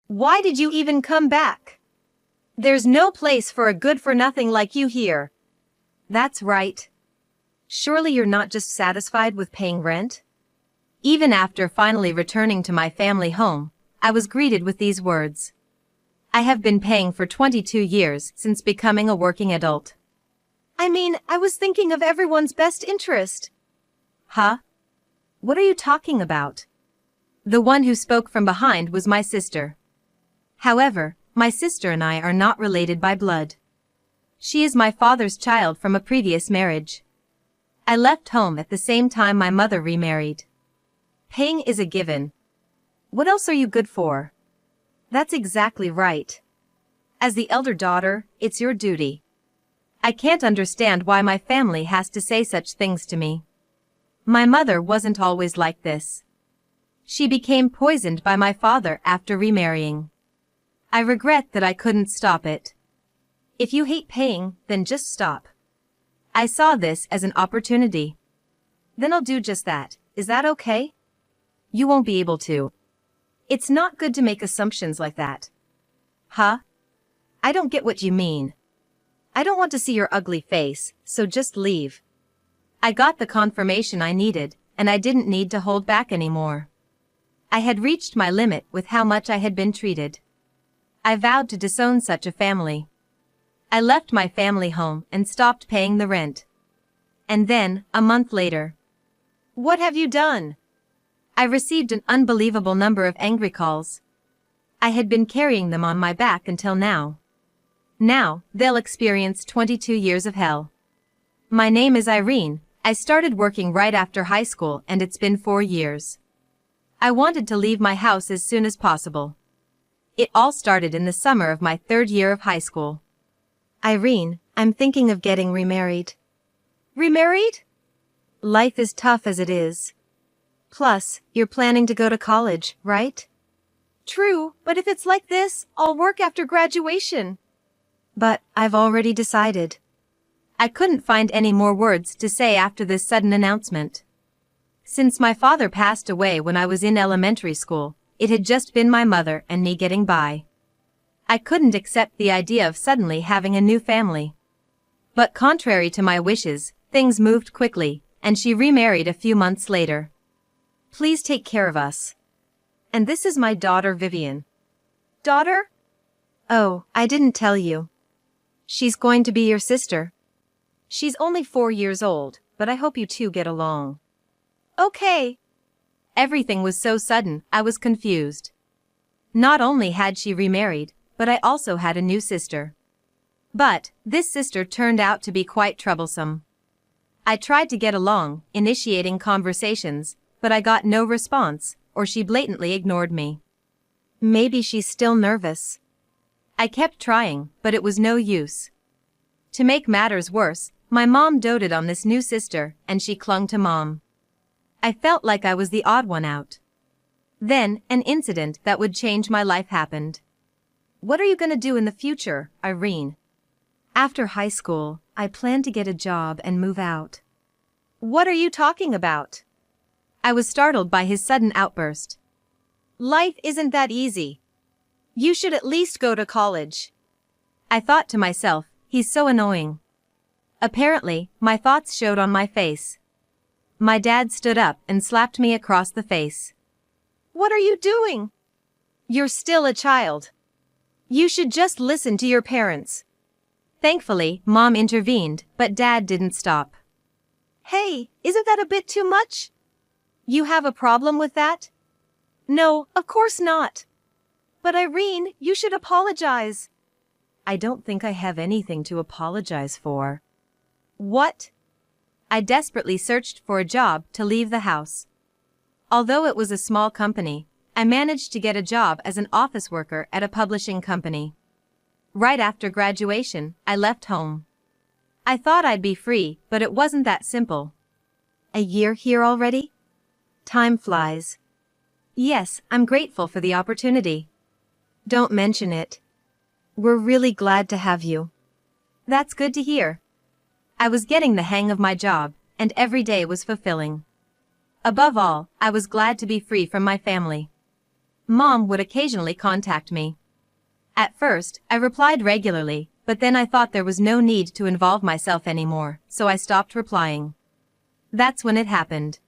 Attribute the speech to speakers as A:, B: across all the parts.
A: Why did you even come back? There's no place for a good-for-nothing like you here. That's right. Surely you're not just satisfied with paying rent? Even after finally returning to my family home, I was greeted with these words. I have been paying for 22 years since becoming a working adult. I mean, I was thinking of everyone's best interest. Huh? What are you talking about? The one who spoke from behind was my sister. However, my sister and I are not related by blood. She is my father's child from a previous marriage. I left home at the same time my mother remarried. Paying is a given. What else are you good for? That's exactly right. As the elder daughter, it's your duty. I can't understand why my family has to say such things to me. My mother wasn't always like this. She became poisoned by my father after remarrying. I regret that I couldn't stop it. If you hate paying, then just stop. I saw this as an opportunity. Then I'll do just that. Is that okay? You won't be able to. It's not good to make assumptions like that. Huh? I don't get what you mean. I don't want to see your ugly face, so just leave. I got the confirmation I needed, and I didn't need to hold back anymore. I had reached my limit with how much I had been treated. I vowed to disown such a family. I left my family home and stopped paying the rent. And then, a month later. What have you done? I received an unbelievable number of angry calls. I had been carrying them on my back until now. Now, they'll experience 22 years of hell. My name is Irene. I started working right after high school and it's been 4 years. I wanted to leave my house as soon as possible. It all started in the summer of my 3rd year of high school. Irene, I'm thinking of getting remarried. Remarried? Life is tough as it is. Plus, you're planning to go to college, right? True, but if it's like this, I'll work after graduation. But I've already decided. I couldn't find any more words to say after this sudden announcement. Since my father passed away when I was in elementary school, it had just been my mother and me getting by. I couldn't accept the idea of suddenly having a new family. But contrary to my wishes, things moved quickly, and she remarried a few months later. Please take care of us. And this is my daughter Vivian. Daughter? Oh, I didn't tell you. She's going to be your sister. She's only 4 years old, but I hope you two get along. Okay. Everything was so sudden, I was confused. Not only had she remarried, but I also had a new sister. But, this sister turned out to be quite troublesome. I tried to get along, initiating conversations, but I got no response, or she blatantly ignored me. Maybe she's still nervous. I kept trying, but it was no use. To make matters worse, my mom doted on this new sister, and she clung to Mom. I felt like I was the odd one out. Then, an incident that would change my life happened. What are you gonna do in the future, Irene? After high school, I plan to get a job and move out. What are you talking about? I was startled by his sudden outburst. Life isn't that easy. You should at least go to college. I thought to myself, he's so annoying. Apparently, my thoughts showed on my face. My dad stood up and slapped me across the face. What are you doing? You're still a child. You should just listen to your parents. Thankfully, Mom intervened, but Dad didn't stop. Hey, isn't that a bit too much? You have a problem with that? No, of course not. But Irene, you should apologize. I don't think I have anything to apologize for. What? I desperately searched for a job to leave the house. Although it was a small company, I managed to get a job as an office worker at a publishing company. Right after graduation, I left home. I thought I'd be free, but it wasn't that simple. A year here already? Time flies. Yes, I'm grateful for the opportunity. Don't mention it. We're really glad to have you. That's good to hear. I was getting the hang of my job, and every day was fulfilling. Above all, I was glad to be free from my family. Mom would occasionally contact me. At first, I replied regularly, but then I thought there was no need to involve myself anymore, so I stopped replying. That's when it happened.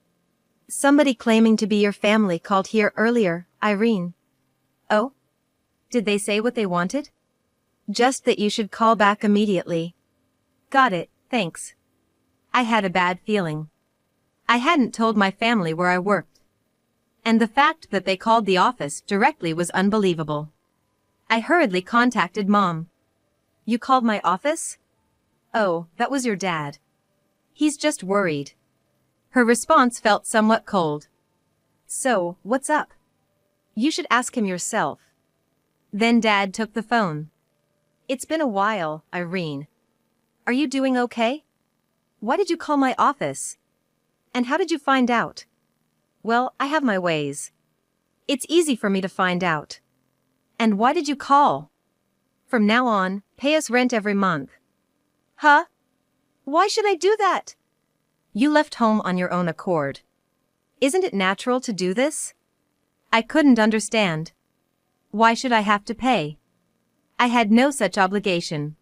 A: Somebody claiming to be your family called here earlier, Irene. Oh? Did they say what they wanted? Just that you should call back immediately. Got it, thanks. I had a bad feeling. I hadn't told my family where I worked. And the fact that they called the office directly was unbelievable. I hurriedly contacted Mom. You called my office? Oh, that was your dad. He's just worried. Her response felt somewhat cold. So, what's up? You should ask him yourself. Then Dad took the phone. It's been a while, Irene. Are you doing okay? Why did you call my office? And how did you find out? Well, I have my ways. It's easy for me to find out. And why did you call? From now on, pay us rent every month. Huh? Why should I do that? You left home on your own accord. Isn't it natural to do this? I couldn't understand. Why should I have to pay? I had no such obligation.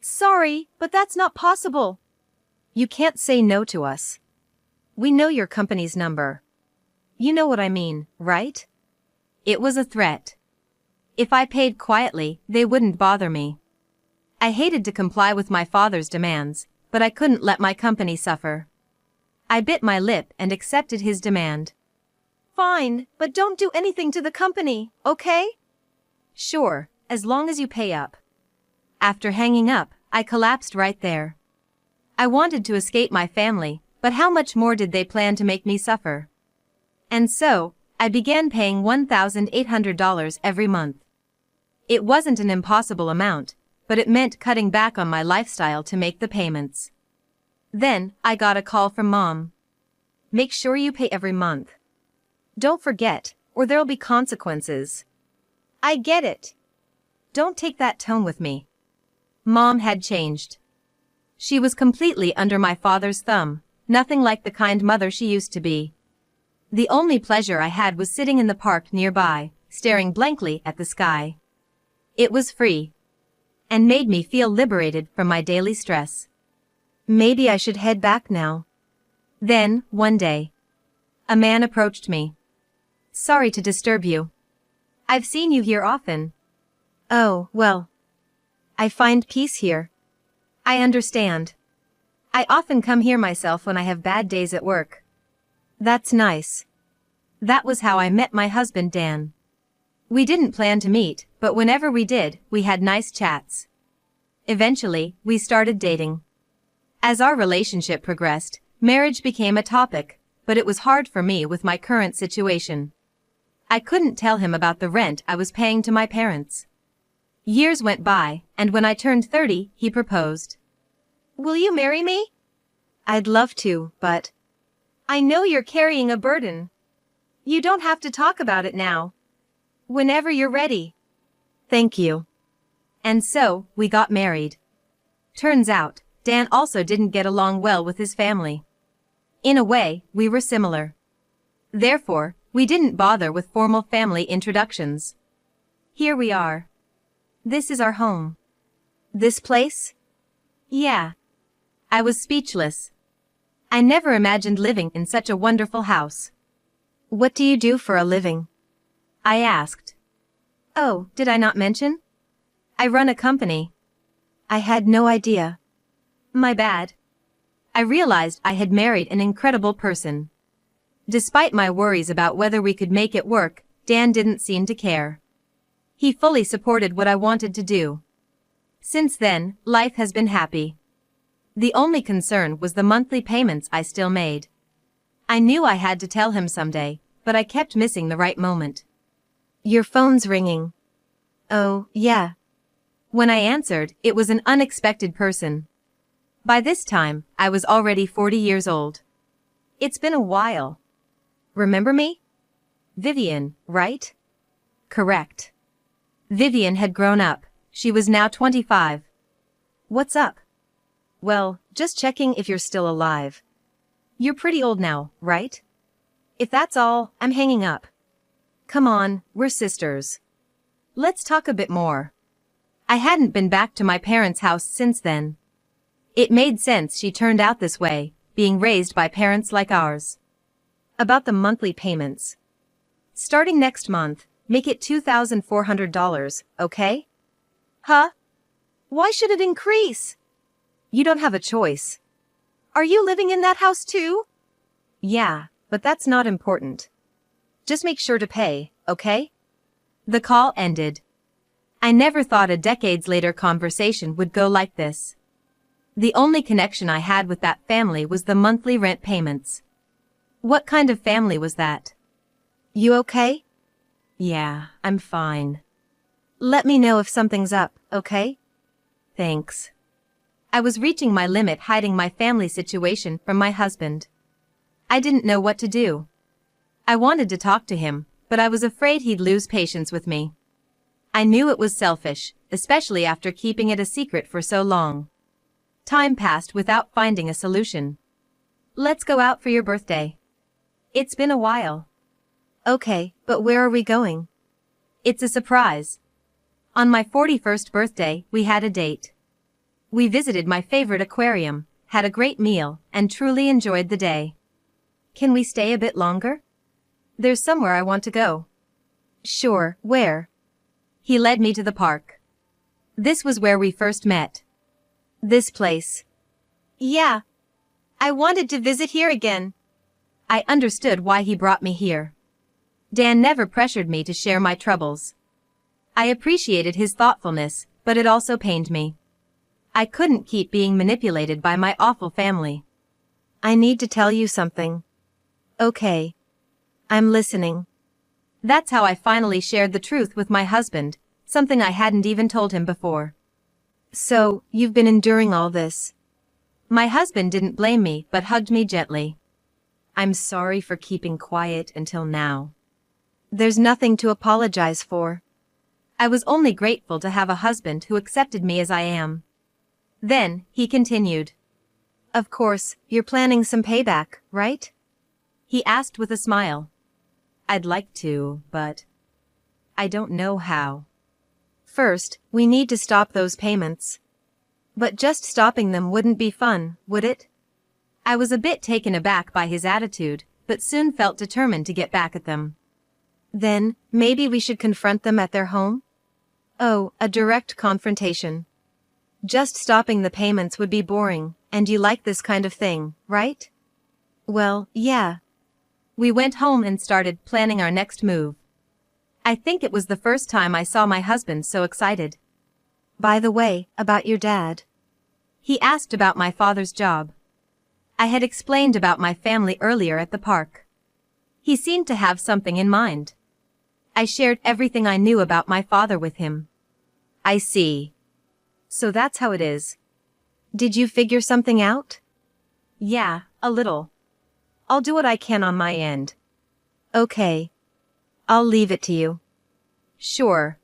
A: Sorry, but that's not possible. You can't say no to us. We know your company's number. You know what I mean, right? It was a threat. If I paid quietly, they wouldn't bother me. I hated to comply with my father's demands, but I couldn't let my company suffer. I bit my lip and accepted his demand. Fine, but don't do anything to the company, okay? Sure, as long as you pay up. After hanging up, I collapsed right there. I wanted to escape my family, but how much more did they plan to make me suffer? And so, I began paying $1,800 every month. It wasn't an impossible amount, but it meant cutting back on my lifestyle to make the payments. Then, I got a call from Mom. Make sure you pay every month. Don't forget, or there'll be consequences. I get it. Don't take that tone with me. Mom had changed. She was completely under my father's thumb, nothing like the kind mother she used to be. The only pleasure I had was sitting in the park nearby, staring blankly at the sky. It was free. And made me feel liberated from my daily stress. Maybe I should head back now. Then, one day, a man approached me. Sorry to disturb you. I've seen you here often. Oh, well. I find peace here. I understand. I often come here myself when I have bad days at work. That's nice. That was how I met my husband Dan. We didn't plan to meet, but whenever we did, we had nice chats. Eventually, we started dating. As our relationship progressed, marriage became a topic, but it was hard for me with my current situation. I couldn't tell him about the rent I was paying to my parents. Years went by, and when I turned 30, he proposed. Will you marry me? I'd love to, but I know you're carrying a burden. You don't have to talk about it now. Whenever you're ready. Thank you. And so, we got married. Turns out, Dan also didn't get along well with his family. In a way, we were similar. Therefore, we didn't bother with formal family introductions. Here we are. This is our home. This place? Yeah. I was speechless. I never imagined living in such a wonderful house. What do you do for a living? I asked. Oh, did I not mention? I run a company. I had no idea. My bad. I realized I had married an incredible person. Despite my worries about whether we could make it work, Dan didn't seem to care. He fully supported what I wanted to do. Since then, life has been happy. The only concern was the monthly payments I still made. I knew I had to tell him someday, but I kept missing the right moment. Your phone's ringing. Oh, yeah. When I answered, it was an unexpected person. By this time, I was already 40 years old. It's been a while. Remember me? Vivian, right? Correct. Vivian had grown up. She was now 25. What's up? Well, just checking if you're still alive. You're pretty old now, right? If that's all, I'm hanging up. Come on, we're sisters. Let's talk a bit more. I hadn't been back to my parents' house since then. It made sense she turned out this way, being raised by parents like ours. About the monthly payments. Starting next month, make it $2,400, okay? Huh? Why should it increase? You don't have a choice. Are you living in that house too? Yeah, but that's not important. Just make sure to pay, okay? The call ended. I never thought a decades-later conversation would go like this. The only connection I had with that family was the monthly rent payments. What kind of family was that? You okay? Yeah, I'm fine. Let me know if something's up, okay? Thanks. I was reaching my limit hiding my family situation from my husband. I didn't know what to do. I wanted to talk to him, but I was afraid he'd lose patience with me. I knew it was selfish, especially after keeping it a secret for so long. Time passed without finding a solution. Let's go out for your birthday. It's been a while. Okay, but where are we going? It's a surprise. On my 41st birthday, we had a date. We visited my favorite aquarium, had a great meal, and truly enjoyed the day. Can we stay a bit longer? There's somewhere I want to go. Sure, where? He led me to the park. This was where we first met. This place. Yeah. I wanted to visit here again. I understood why he brought me here. Dan never pressured me to share my troubles. I appreciated his thoughtfulness, but it also pained me. I couldn't keep being manipulated by my awful family. I need to tell you something. Okay. I'm listening. That's how I finally shared the truth with my husband, something I hadn't even told him before. So, you've been enduring all this. My husband didn't blame me but hugged me gently. I'm sorry for keeping quiet until now. There's nothing to apologize for. I was only grateful to have a husband who accepted me as I am. Then, he continued. Of course, you're planning some payback, right? He asked with a smile. I'd like to, but I don't know how. First, we need to stop those payments. But just stopping them wouldn't be fun, would it? I was a bit taken aback by his attitude, but soon felt determined to get back at them. Then, maybe we should confront them at their home? Oh, a direct confrontation. Just stopping the payments would be boring, and you like this kind of thing, right? Well, yeah. We went home and started planning our next move. I think it was the first time I saw my husband so excited. By the way, about your dad. He asked about my father's job. I had explained about my family earlier at the park. He seemed to have something in mind. I shared everything I knew about my father with him. I see. So that's how it is. Did you figure something out? Yeah, a little. I'll do what I can on my end. Okay. I'll leave it to you. Sure.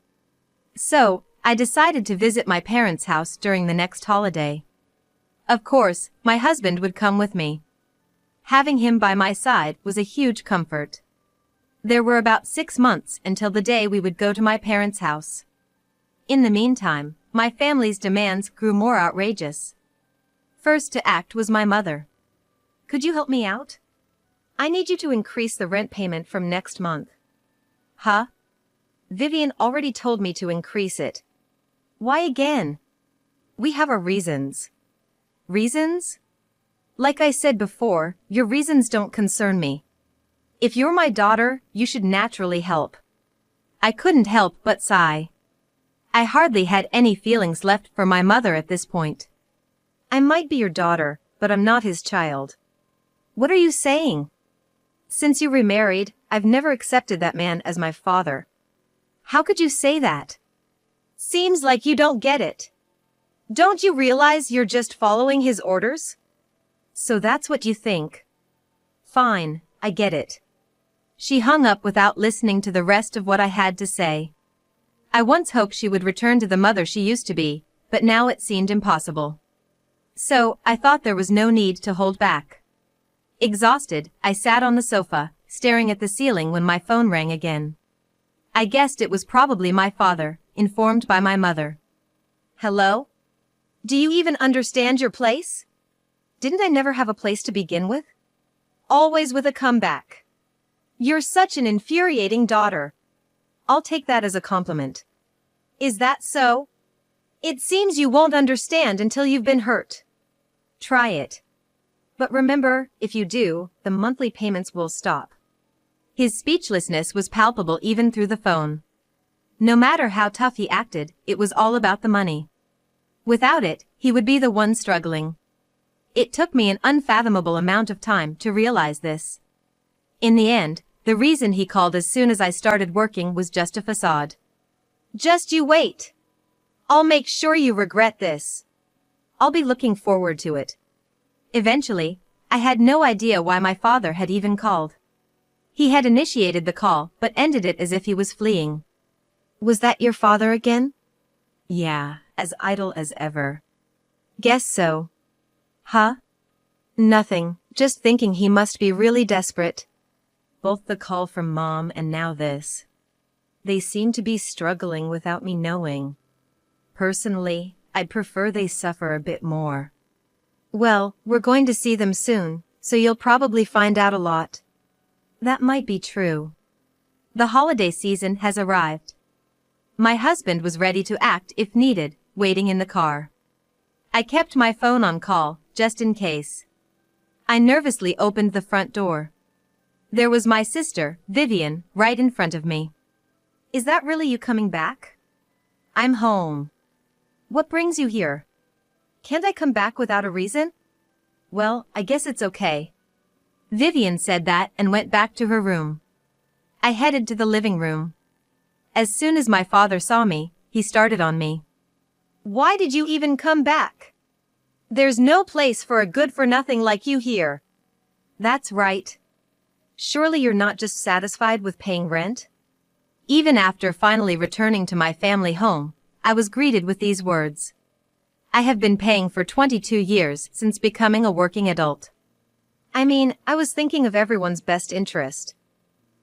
A: So, I decided to visit my parents' house during the next holiday. Of course, my husband would come with me. Having him by my side was a huge comfort. There were about 6 months until the day we would go to my parents' house. In the meantime, my family's demands grew more outrageous. First to act was my mother. Could you help me out? I need you to increase the rent payment from next month. Huh? Vivian already told me to increase it. Why again? We have our reasons. Reasons? Like I said before, your reasons don't concern me. If you're my daughter, you should naturally help. I couldn't help but sigh. I hardly had any feelings left for my mother at this point. I might be your daughter, but I'm not his child. What are you saying? Since you remarried, I've never accepted that man as my father. How could you say that? Seems like you don't get it. Don't you realize you're just following his orders? So that's what you think. Fine, I get it. She hung up without listening to the rest of what I had to say. I once hoped she would return to the mother she used to be, but now it seemed impossible. So, I thought there was no need to hold back. Exhausted, I sat on the sofa, staring at the ceiling when my phone rang again. I guessed it was probably my father, informed by my mother. Hello? Do you even understand your place? Didn't I never have a place to begin with? Always with a comeback. You're such an infuriating daughter. I'll take that as a compliment. Is that so? It seems you won't understand until you've been hurt. Try it. But remember, if you do, the monthly payments will stop. His speechlessness was palpable even through the phone. No matter how tough he acted, it was all about the money. Without it, he would be the one struggling. It took me an unfathomable amount of time to realize this. In the end, the reason he called as soon as I started working was just a facade. Just you wait. I'll make sure you regret this. I'll be looking forward to it. Eventually, I had no idea why my father had even called. He had initiated the call but ended it as if he was fleeing. Was that your father again? Yeah, as idle as ever. Guess so. Huh? Nothing, just thinking he must be really desperate. Both the call from Mom and now this. They seem to be struggling without me knowing. Personally, I'd prefer they suffer a bit more. Well, we're going to see them soon, so you'll probably find out a lot. That might be true. The holiday season has arrived. My husband was ready to act if needed, waiting in the car. I kept my phone on call, just in case. I nervously opened the front door. There was my sister, Vivian, right in front of me. Is that really you coming back? I'm home. What brings you here? Can't I come back without a reason? Well, I guess it's okay. Vivian said that and went back to her room. I headed to the living room. As soon as my father saw me, he started on me. Why did you even come back? There's no place for a good-for-nothing like you here. That's right. Surely you're not just satisfied with paying rent? Even after finally returning to my family home, I was greeted with these words. I have been paying for 22 years since becoming a working adult. I mean, I was thinking of everyone's best interest.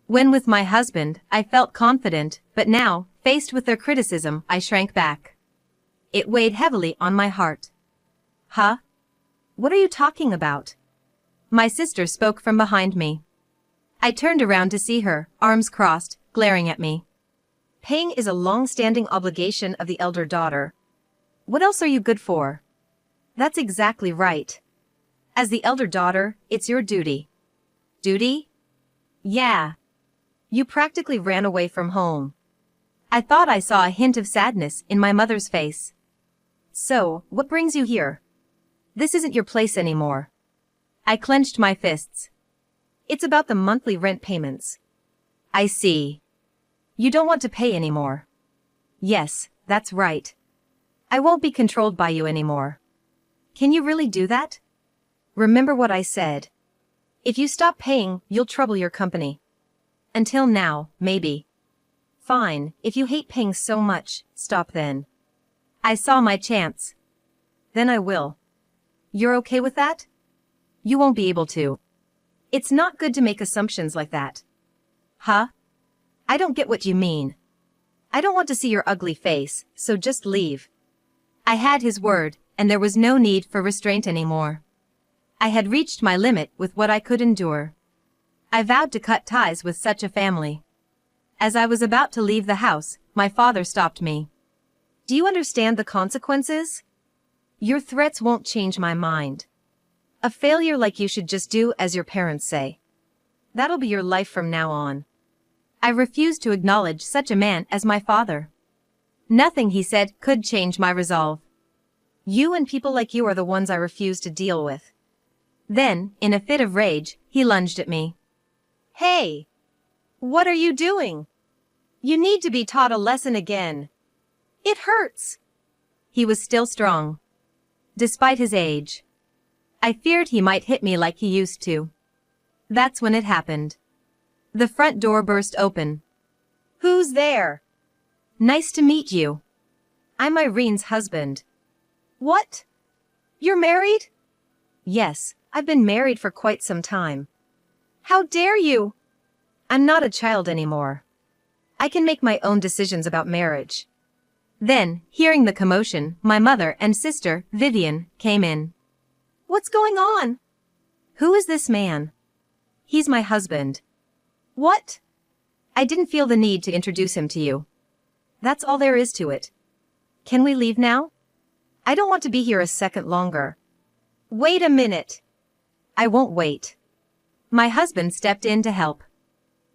A: When with my husband, I felt confident, but now, faced with their criticism, I shrank back. It weighed heavily on my heart. Huh? What are you talking about? My sister spoke from behind me. I turned around to see her, arms crossed, glaring at me. Paying is a long-standing obligation of the elder daughter. What else are you good for? That's exactly right. As the elder daughter, it's your duty. Duty? Yeah. You practically ran away from home. I thought I saw a hint of sadness in my mother's face. So, what brings you here? This isn't your place anymore. I clenched my fists. It's about the monthly rent payments. I see. You don't want to pay anymore. Yes, that's right. I won't be controlled by you anymore. Can you really do that? Remember what I said. If you stop paying, you'll trouble your company. Until now, maybe. Fine, if you hate paying so much, stop then. I saw my chance. Then I will. You're okay with that? You won't be able to. It's not good to make assumptions like that. Huh? I don't get what you mean. I don't want to see your ugly face, so just leave. I had his word, and there was no need for restraint anymore. I had reached my limit with what I could endure. I vowed to cut ties with such a family. As I was about to leave the house, my father stopped me. Do you understand the consequences? Your threats won't change my mind. A failure like you should just do as your parents say. That'll be your life from now on. I refused to acknowledge such a man as my father. Nothing he said could change my resolve. You and people like you are the ones I refuse to deal with. Then, in a fit of rage, he lunged at me. Hey! What are you doing? You need to be taught a lesson again. It hurts. He was still strong. Despite his age. I feared he might hit me like he used to. That's when it happened. The front door burst open. Who's there? Nice to meet you. I'm Irene's husband. What? You're married? Yes, I've been married for quite some time. How dare you? I'm not a child anymore. I can make my own decisions about marriage. Then, hearing the commotion, my mother and sister, Vivian, came in. What's going on? Who is this man? He's my husband. What? I didn't feel the need to introduce him to you. That's all there is to it. Can we leave now? I don't want to be here a second longer. Wait a minute. I won't wait. My husband stepped in to help.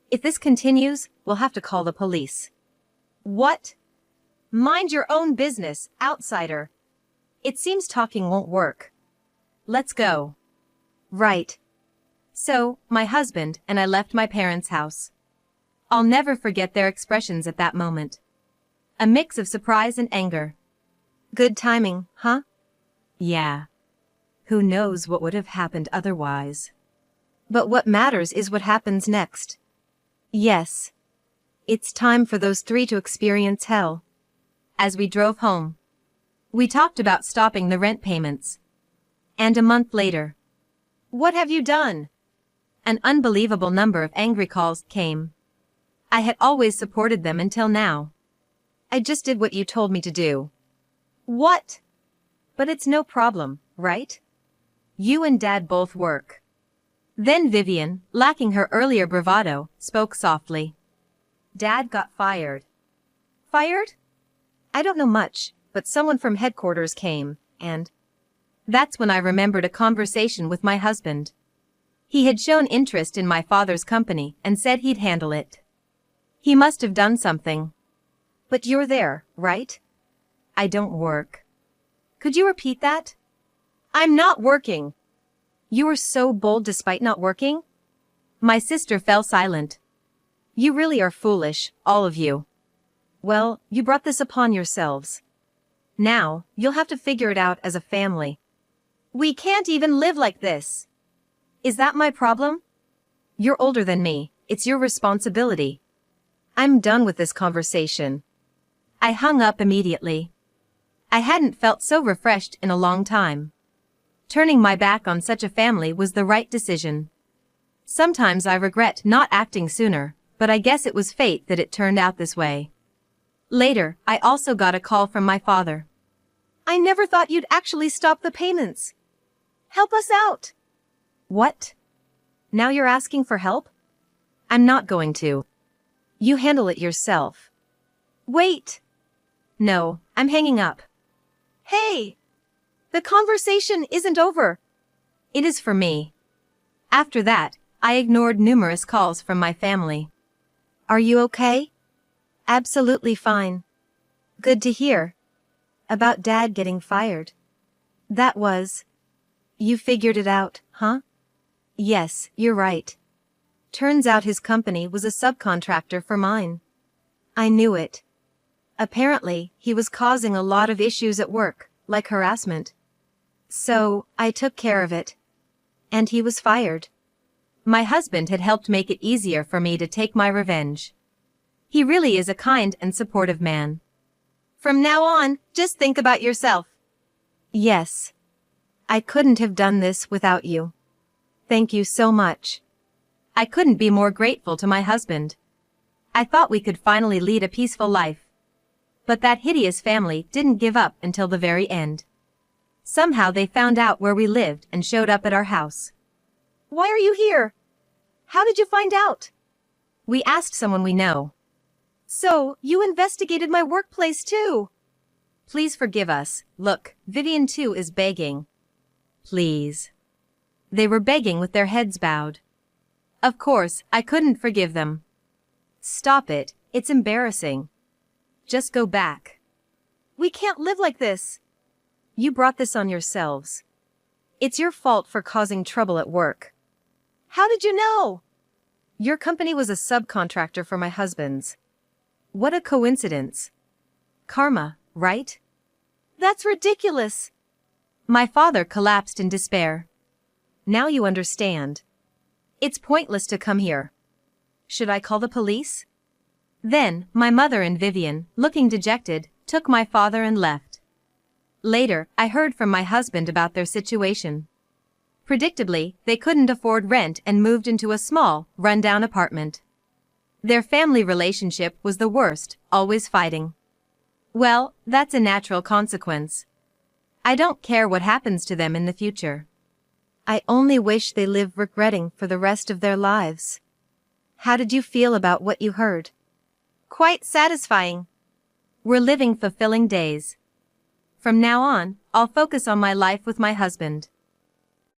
A: If this continues, we'll have to call the police. What? Mind your own business, outsider. It seems talking won't work. Let's go. Right. So, my husband and I left my parents' house. I'll never forget their expressions at that moment. A mix of surprise and anger. Good timing, huh? Yeah. Who knows what would have happened otherwise? But what matters is what happens next. Yes. It's time for those three to experience hell. As we drove home, we talked about stopping the rent payments. And a month later, what have you done? An unbelievable number of angry calls came. I had always supported them until now. I just did what you told me to do. What? But it's no problem, right? You and Dad both work. Then Vivian, lacking her earlier bravado, spoke softly. Dad got fired. Fired? I don't know much, but someone from headquarters came, and that's when I remembered a conversation with my husband. He had shown interest in my father's company and said he'd handle it. He must have done something. But you're there, right? I don't work. Could you repeat that? I'm not working. You were so bold despite not working? My sister fell silent. You really are foolish, all of you. Well, you brought this upon yourselves. Now, you'll have to figure it out as a family. We can't even live like this. Is that my problem? You're older than me. It's your responsibility. I'm done with this conversation. I hung up immediately. I hadn't felt so refreshed in a long time. Turning my back on such a family was the right decision. Sometimes I regret not acting sooner, but I guess it was fate that it turned out this way. Later, I also got a call from my father. I never thought you'd actually stop the payments. Help us out. What? Now you're asking for help? I'm not going to. You handle it yourself. Wait. No, I'm hanging up. Hey! The conversation isn't over. It is for me. After that, I ignored numerous calls from my family. Are you okay? Absolutely fine. Good to hear. About Dad getting fired. That was... You figured it out, huh? Yes, you're right. Turns out his company was a subcontractor for mine. I knew it. Apparently, he was causing a lot of issues at work, like harassment. So, I took care of it. And he was fired. My husband had helped make it easier for me to take my revenge. He really is a kind and supportive man. From now on, just think about yourself. Yes. I couldn't have done this without you. Thank you so much. I couldn't be more grateful to my husband. I thought we could finally lead a peaceful life. But that hideous family didn't give up until the very end. Somehow they found out where we lived and showed up at our house. Why are you here? How did you find out? We asked someone we know. So, you investigated my workplace too? Please forgive us. Look, Vivian too is begging. Please. They were begging with their heads bowed. Of course, I couldn't forgive them. Stop it, it's embarrassing. Just go back. We can't live like this. You brought this on yourselves. It's your fault for causing trouble at work. How did you know? Your company was a subcontractor for my husband's. What a coincidence. Karma, right? That's ridiculous. My father collapsed in despair. Now you understand. It's pointless to come here. Should I call the police? Then, my mother and Vivian, looking dejected, took my father and left. Later, I heard from my husband about their situation. Predictably, they couldn't afford rent and moved into a small, run-down apartment. Their family relationship was the worst, always fighting. Well, that's a natural consequence. I don't care what happens to them in the future. I only wish they live regretting for the rest of their lives. How did you feel about what you heard? Quite satisfying. We're living fulfilling days. From now on, I'll focus on my life with my husband.